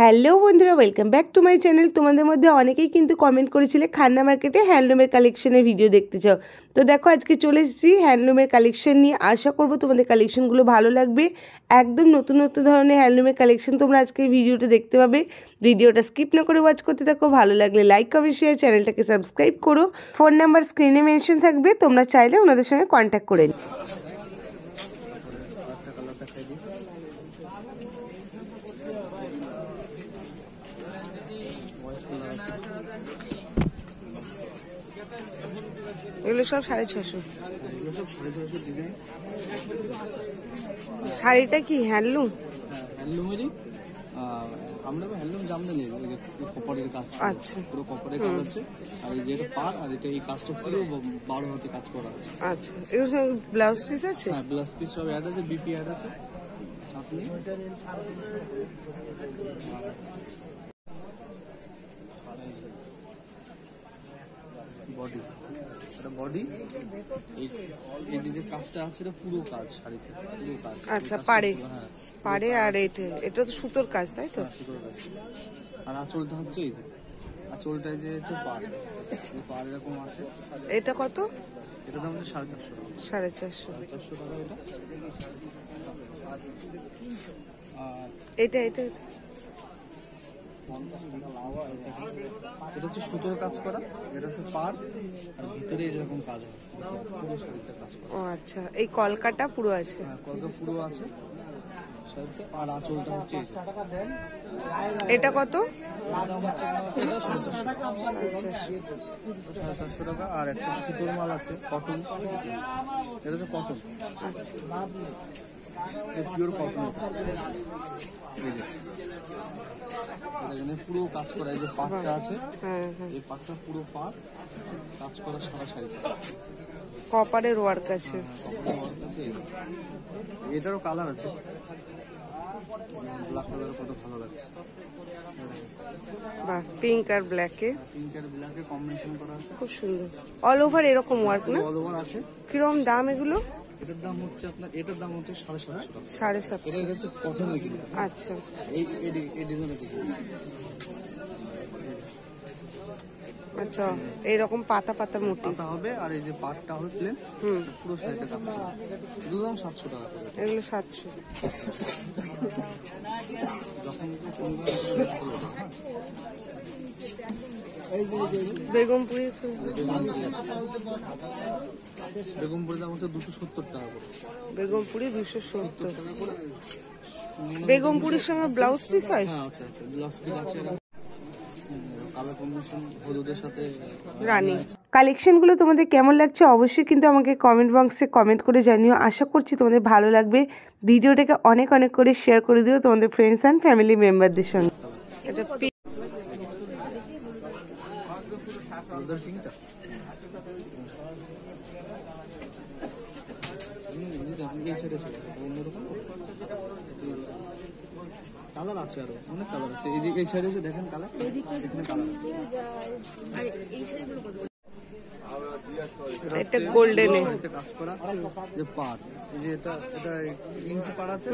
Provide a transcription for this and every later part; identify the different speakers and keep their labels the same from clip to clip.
Speaker 1: Hello বন্ধুরা, welcome back to my channel. তোমাদের মধ্যে অনেকেই কিন্তু কমেন্ট করেছিলে খান্না মার্কেটে হ্যান্ডলুমের কালেকশনের ভিডিও দেখতে চাও। তো দেখো আজকে চলে এসেছি হ্যান্ডলুমের কালেকশন নিয়ে। আশা করবো তোমাদের কালেকশনগুলো ভালো লাগবে। একদম নতুন নতুন ধরনের হ্যান্ডলুমের কালেকশন তোমরা আজকে ভিডিওটা দেখতে পাবে। ভিডিওটা স্কিপ না করে ওয়াচ করতে থাকো। ভালো লাগলে লাইক কমেন্ট শেয়ার, চ্যানেলটাকে সাবস্ক্রাইব করো। ফোন নাম্বার স্ক্রিনে মেনশন থাকবে, তোমরা চাইলে ওনাদের সঙ্গে কন্ট্যাক্ট করে নিও। এগুলো সব 650। শাড়িটা কি হ্যান্ডলুম?
Speaker 2: হ্যান্ডলুমেরই আমরা হ্যান্ডলুম জামদানি কপারের কাজ। আচ্ছা, পুরো কপারের কাজ আছে। আর এই যে এটা পার, আর এটা এই কাজটা পুরো 12 হাতে কাজ করা আছে।
Speaker 1: আচ্ছা, এগুলো সব ব্লাউজ পিস আছে?
Speaker 2: হ্যাঁ, ব্লাউজ পিস সব অ্যাড আছে, বিপি অ্যাড আছে। আপনি বডি, এটা বডি, এই যে কাজটা আছে এটা পুরো কাজ, শাড়িতে পুরো কাজ।
Speaker 1: আচ্ছা, পাড়ে পাড়ে। আর এটা তো সুতোর কাজ, তাই তো?
Speaker 2: সুতোর কাজ। আর আঁচলটা হচ্ছে এই যে আঁচলটায় যে হচ্ছে পাড়, এই পাড় এরকম আছে।
Speaker 1: এটা কত?
Speaker 2: এটা দাম হচ্ছে 450 টাকা।
Speaker 1: 450
Speaker 2: টাকা
Speaker 1: এটা
Speaker 2: এটা। আর
Speaker 1: এটা
Speaker 2: এটা হচ্ছে সুতোর কাজ করা, এটা হচ্ছে পাড়, আর ভিতরে এরকম কাজ হয়, পুরো শাড়িতে কাজ করা।
Speaker 1: ও আচ্ছা, এই কলকাটা পুরো আছে?
Speaker 2: হ্যাঁ, কলকা পুরো আছে শাড়িতে। আর আঁচলটা হচ্ছে
Speaker 1: এটা কত?
Speaker 2: দাম হচ্ছে 450 টাকা। আর একটা সুতোর মাল আছে, কটন, এটা হচ্ছে কটন।
Speaker 1: আচ্ছা,
Speaker 2: পিওর কটন। এই যে এখানে পুরো কাজ করা, এই যে পাটটা আছে, এই পাটটা পুরো পাট কাজ করা সারা শাড়ি।
Speaker 1: কপারের ওয়ার্ক আছে।
Speaker 2: এটারও কালার আছে, ব্ল্যাক কালার কত ভালো লাগছে।
Speaker 1: বাহ, পিঙ্ক আর ব্ল্যাকে,
Speaker 2: পিঙ্ক আর ব্ল্যাকে কম্বিনেশন করা আছে,
Speaker 1: খুব সুন্দর। অল ওভার এরকম ওয়ার্ক না?
Speaker 2: অল ওভার আছে।
Speaker 1: কিরকম দাম এগুলো?
Speaker 2: এটার দাম হচ্ছে আপনার, এটার দাম হচ্ছে 750 টাকা।
Speaker 1: 750?
Speaker 2: এটা হচ্ছে কটনের কিলো।
Speaker 1: আচ্ছা,
Speaker 2: এই ডিজাইনের কিলো।
Speaker 1: আচ্ছা, এইরকম পাতা পাতা মোটি
Speaker 2: পাতা হবে। আর এই যে পাটটা হবে প্লেন, পুরো শাড়িতে কাজ করা। এগুলো দাম 700 টাকা করে।
Speaker 1: এগুলো 700।
Speaker 2: যখন
Speaker 1: বেগমপুরি,
Speaker 2: বেগমপুরের দাম হচ্ছে 270 টাকা করে।
Speaker 1: বেগমপুরি 270
Speaker 2: টাকা করে।
Speaker 1: বেগমপুরির সঙ্গে ব্লাউজ পিস হয়?
Speaker 2: হ্যাঁ, আছে ব্লাউজ পিস আছে। কালার কম্বিনেশন হলুদের সাথে
Speaker 1: রানী। কালেকশনগুলো তোমাদের কেমন লাগছে অবশ্যই কিন্তু আমাকে কমেন্ট বক্সে কমেন্ট করে জানিও। আশা করছি তোমাদের ভালো লাগবে। ভিডিওটাকে অনেক অনেক করে শেয়ার করে দিও তোমাদের ফ্রেন্ডস অ্যান্ড ফ্যামিলি মেম্বারদের সঙ্গে। এটা
Speaker 2: কালার আছে, আরো অনেক কালার আছে। এই যে এই সাইডে এসে দেখেন কালার, এখানে কালার আছে।
Speaker 1: এটা গোল্ডেনে
Speaker 2: কাজ করা, যে পাড়, এই যে এটা ইঞ্চি পাড় আছে,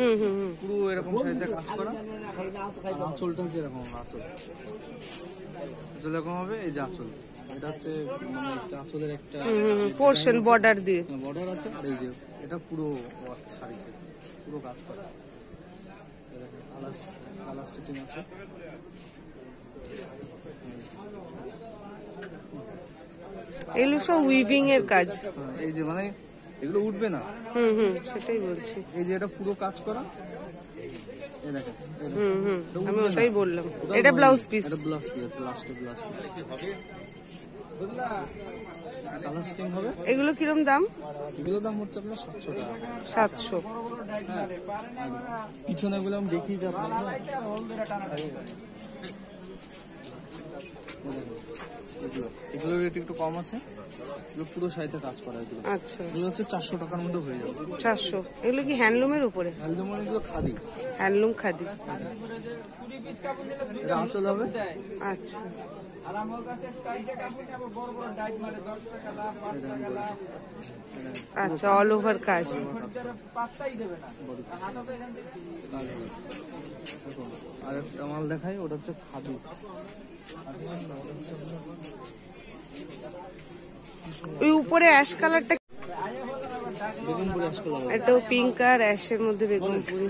Speaker 2: পুরো এরকম শাড়িতে কাজ করা। আর আঁচলটা হচ্ছে এরকম, আঁচল এরকম হবে। এই যে আঁচল, এটা হচ্ছে মানে একটা আঁচলের একটা
Speaker 1: পোরশন বর্ডার দিয়ে
Speaker 2: বর্ডার আছে। আর এই যে এটা পুরো শাড়িতে পুরো কাজ করা, কালার সেটিং আছে।
Speaker 1: এগুলো সব উইভিং এর কাজ।
Speaker 2: এই যে মানে এগুলো উঠবে না,
Speaker 1: সেটাই বলছি।
Speaker 2: এই যে এটা পুরো কাজ করা, এই দেখেন,
Speaker 1: আমি ওটাই বললাম। এটা ব্লাউজ পিস?
Speaker 2: এটা ব্লাউজ পিস আছে, লাস্টে ব্লাউজ পিস। কালার সেটিং হবে।
Speaker 1: এগুলো কিরম দাম?
Speaker 2: এগুলোর দাম হচ্ছে আপনার 700 টাকা।
Speaker 1: 700?
Speaker 2: পিছনে গুলো আমি দেখিয়ে দিই আপনাকে। এগুলোর রেট একটু কম আছে, এগুলো পুরো শাড়িতে কাজ করা। এগুলো
Speaker 1: আচ্ছা,
Speaker 2: এগুলো হচ্ছে 400 টাকার মধ্যে হয়ে যাবে।
Speaker 1: 400? এগুলো কি হ্যান্ডলুমের উপরে?
Speaker 2: হ্যান্ডলুম, এগুলো খাদি,
Speaker 1: হ্যান্ডলুম খাদি।
Speaker 2: এটা আঁচল হবে।
Speaker 1: আচ্ছা, আচ্ছা, অল ওভার কাজ।
Speaker 2: আর একটা মাল দেখাই, ওটা হচ্ছে খাদি।
Speaker 1: ওই উপরে অ্যাশ কালারটা,
Speaker 2: বেগুনপুরি আজকে যাবো।
Speaker 1: এটাও পিঙ্ক আর অ্যাশের মধ্যে বেগুনপুরি।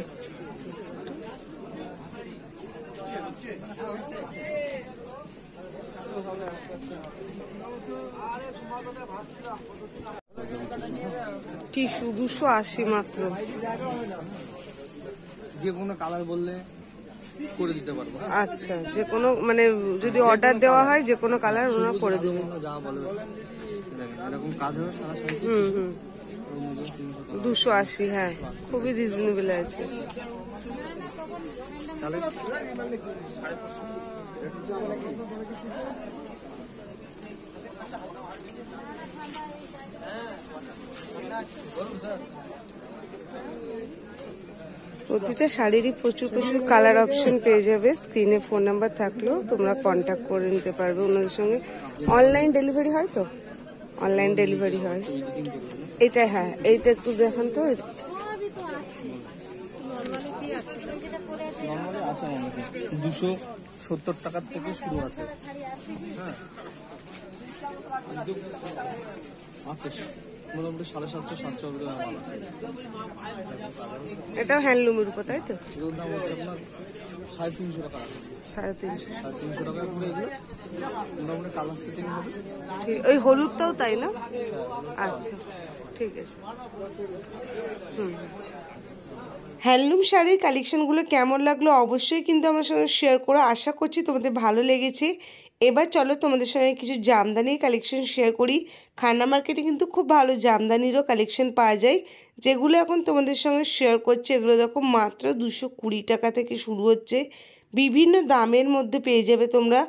Speaker 1: টিস্যু 280 মাত্র।
Speaker 2: যে কোনো কালার বললে করে দিতে পারবো।
Speaker 1: আচ্ছা, যে কোনো মানে যদি অর্ডার দেওয়া হয় যে কোনো কালার ওরা করে দেবে।
Speaker 2: যা বলবে দেখেন, এরকম কাজ হবে সারা শাড়ি।
Speaker 1: 280, হ্যাঁ খুবই রিজনেবল আছে। প্রতিটা শাড়িরই প্রচুর প্রচুর কালার অপশন পেয়ে যাবে। স্ক্রিনে ফোন নাম্বার থাকলেও তোমরা কন্ট্যাক্ট করে নিতে পারবে ওনাদের সঙ্গে। অনলাইন ডেলিভারি হয় তো? অনলাইন ডেলিভারি হয়। এটা হ্যাঁ, এইটা একটু দেখান তো।
Speaker 2: নরমালি আছে আমার কাছে 270 টাকার থেকে শুরু আছে। হ্যাঁ আছে মোটামুটি 750-700 টাকা মাল আছে।
Speaker 1: এটাও হ্যান্ডলুমের উপর, তাই তো?
Speaker 2: এগুলোর দাম হচ্ছে আপনার 350 টাকা।
Speaker 1: 350
Speaker 2: টাকা করে এগুলো মোটামুটি কালার সেটিং হবে।
Speaker 1: ঠিক, ওই হলুদটাও তাই না? আচ্ছা ঠিক আছে। হ্যান্ডলুম শাড়ির কালেকশনগুলো কেমন লাগলো অবশ্যই কিন্তু আমার সঙ্গে শেয়ার করো। আশা করছি তোমাদের ভালো লেগেছে। এবার চলো তোমাদের সঙ্গে কিছু জামদানির কালেকশন শেয়ার করি। খান্না মার্কেটে কিন্তু খুব ভালো জামদানিরও কালেকশন পাওয়া যায়, যেগুলো এখন তোমাদের সঙ্গে শেয়ার করছে। এগুলো দেখো মাত্র 220 টাকা থেকে শুরু হচ্ছে, বিভিন্ন দামের মধ্যে পেয়ে যাবে তোমরা।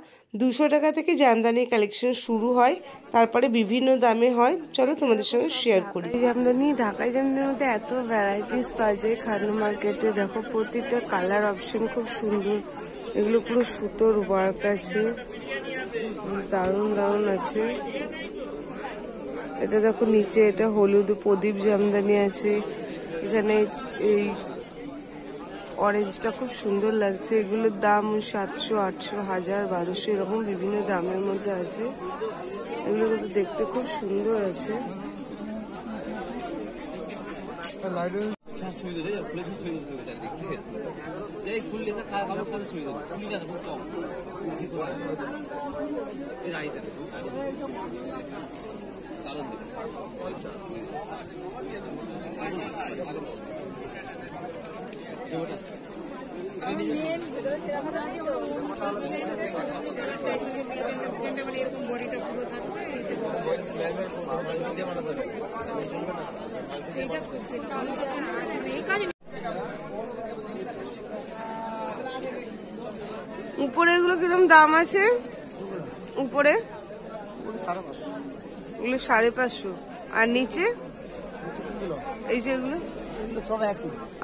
Speaker 1: 200 টাকা থেকে জামদানির কালেকশন শুরু হয়, তারপরে বিভিন্ন দামে হয়। চলো তোমাদের সঙ্গে শেয়ার করি। জামদানি, ঢাকাই জামদানির মধ্যে এত ভ্যারাইটিস পাওয়া যায় খান্না মার্কেটে। দেখো প্রতিটা কালার অপশন খুব সুন্দর। এগুলো পুরো সুতোর ওয়ার্ক আছে, দারুণ দারুণ আছে। এটা দেখো নিচে, এটা হলুদ প্রদীপ জামদানি আছে। এখানে এই অরেঞ্জটা খুব সুন্দর লাগছে। এগুলোর দাম 700, 800, 1000, 1200 এরকম বিভিন্ন দামের মধ্যে আছে। এগুলো কিন্তু দেখতে খুব সুন্দর আছে। উপরে এগুলো কিরকম দাম আছে? উপরে এগুলো 550, আর নিচে এই যে এগুলো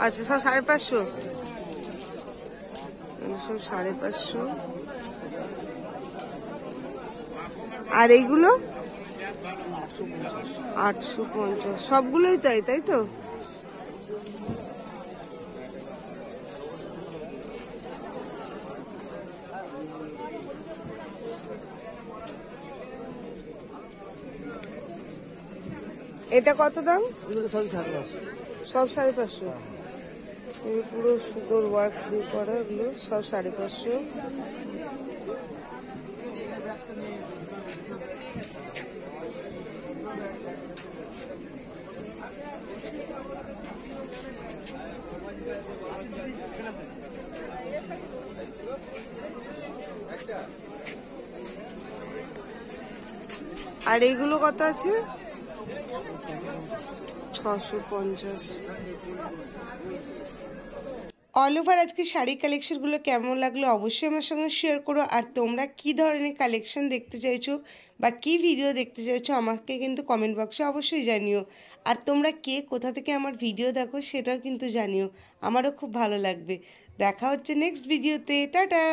Speaker 1: আচ্ছা সব 550, সব 550। আর এইগুলো 850, সবগুলোই তাই, তাই তো? এটা কত দাম? সব 550। পুরো সুতোর ওয়ার্ক দিয়ে করা, এগুলো সব 550। আর এইগুলো কত আছে? 650। অল ওভার আজকে শাড়ি কালেকশনগুলো কেমন লাগলো অবশ্যই আমার সঙ্গে শেয়ার করো। আর তোমরা কি ধরনের কালেকশন দেখতে চাইছো বা কি ভিডিও দেখতে চাইছো আমাকে কিন্তু কমেন্ট বক্সে অবশ্যই জানিও। আর তোমরা কে কোথা থেকে আমার ভিডিও দেখো সেটাও কিন্তু জানিও, আমারও খুব ভালো লাগবে। দেখা হচ্ছে নেক্সট ভিডিওতে। টাটা।